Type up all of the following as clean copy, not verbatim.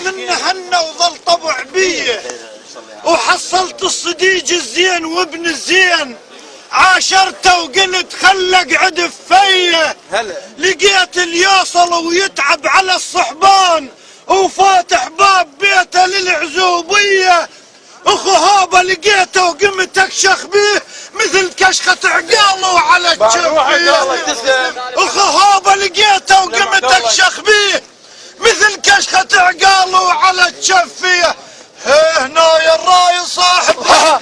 منه حنة وظل طبع بيه، وحصلت الصديج الزين وابن الزين، عاشرته وقلت خلق عدف فيه، لقيت اللي يوصل ويتعب على الصحبان، وفاتح باب بيته للعزوبية، اخو هابه لقيته وقمت اكشخ بيه مثل كشخة عقاله على الجفية، اخو هابه لقيته وقمت اكشخ بيه مثل كشخة عقاله على الجفية. هنا يا الراي صاحب هنا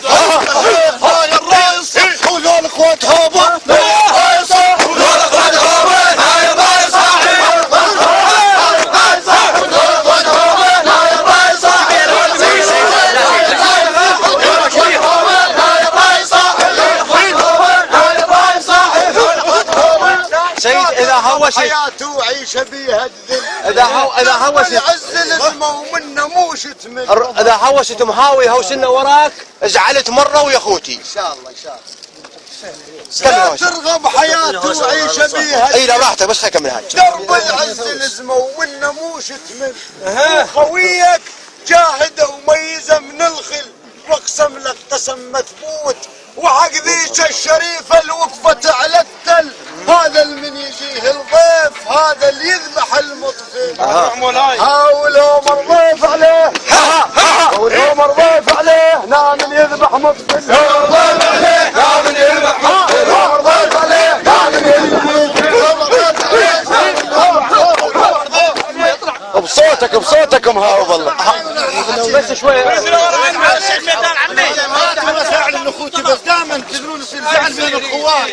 يا الراي صاحب وذول اخوات هابه الراي صاحب وذول اخوات هابه هنا يا الراي صاحب الراي صاحب وذول اخوات هابه هنا يا الراي صاحب سيد اذا هوشت حياته وعيشه بيها الذل، اذا هوشت يعز الازمه ومنه مو شتمل، اذا هوشت مهاوي هوسنا وراك ازعلت مره ويا اخوتي ان شاء الله ان شاء الله. لا ترغب حياته وعيشه بيها اي لا راحتك بس خليك من هاي درب يعز الازمه ومنه مو شتمل، خويك جاهده وميزه من الخل، واقسم لك قسم مثبوت، وحق ذيك الشريفه اللي وقفت على التل، هذا اللي يجيه الضيف هذا اللي يذبح المطفل، هاولوا مرضيف عليه هاولوا مرضيف عليه نام اللي يذبح مطفل، مرضيف عليه نام اللي يذبح مطفل، مرضيف عليه نام اللي يذبح مطفل. بصوتك مهاوي والله بس شوي زعل من اخوتي، بس دائما تدرون يصير زعل بين الاخوات،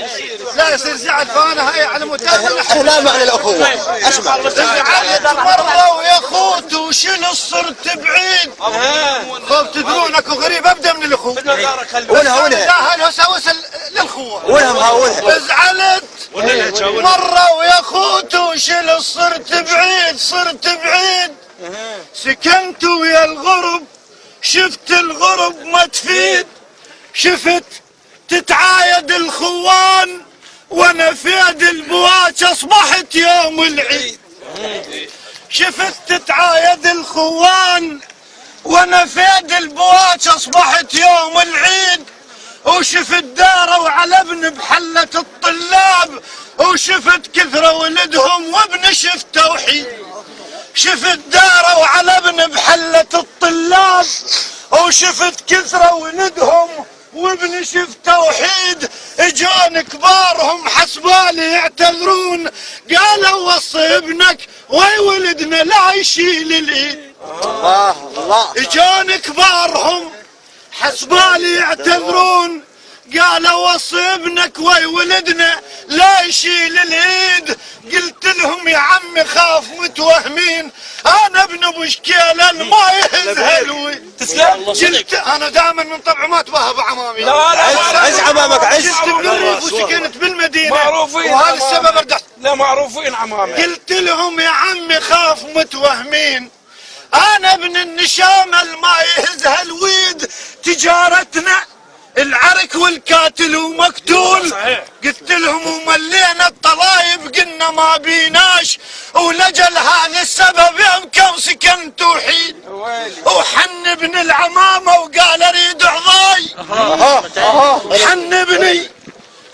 لا يصير زعل، فانا هاي على متابعه احنا معنى الاخوه اسمع زعلت مره ويا اخوت وشنو صرت بعيد، خوف تدرون اكو غريب ابدا من الاخوه، وينها لا هالهساوس للاخوه، وينها مهاولها زعلت مره ويا اخوت وشنو صرت بعيد، سكنت ويا الغرب شفت الغرب ما تفيد، شفت تتعايد الخوان وانا في يد البواج اصبحت يوم العيد، شفت تتعايد الخوان وانا في يد البواج اصبحت يوم العيد، وشفت داروا على ابن بحلة الطلاب، وشفت كثرة ولدهم وابن شفت توحيد، شفت داروا على ابن بحلة الطلاب، وشفت كثرة ولدهم وابن شفت توحيد، اجون كبارهم حسبالي يعتذرون، قالوا وصي ابنك وي ولدنا لا يشيل الايد، الله اجون كبارهم حسبالي يعتذرون، قالوا وصي ابنك وي ولدنا لا يشيل الايد، قلت لهم يا عمي خاف متوهمين، انا ابن ابو شكيله ما يهز هلوي، قلت انا دائما من طبعي ما اتوهب عمامي، عز عمامك عز، جلت بالريف وسكنت بالمدينه معروفين، وهذا السبب رجعت، لا معروفين عمامي، قلت لهم يا عمي خاف متوهمين، انا ابن النشامه ما يهز هالويد، تجارتنا العرك والكاتل ومقتول، قلت لهم وملينا الطلايب قلنا ما بيناش، ولجل هذا السبب يوم سكنت وحيد، وحن ابن العمامه وقال اريد عضاي،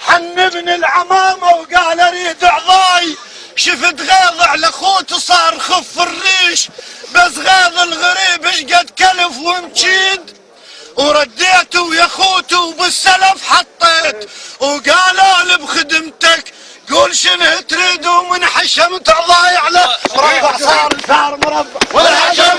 حن ابن العمامه وقال اريد عضاي، شفت غيظ على اخوته صار خف الريش، بس غيظ الغريب ايش قد كلف ومشيد، ورديته يا اخوته وبالسلف حطيت، وقالوا لي بخدمتك قول شنو تريد، ومن حشمت عضاي على مربع صار مربع، والحشم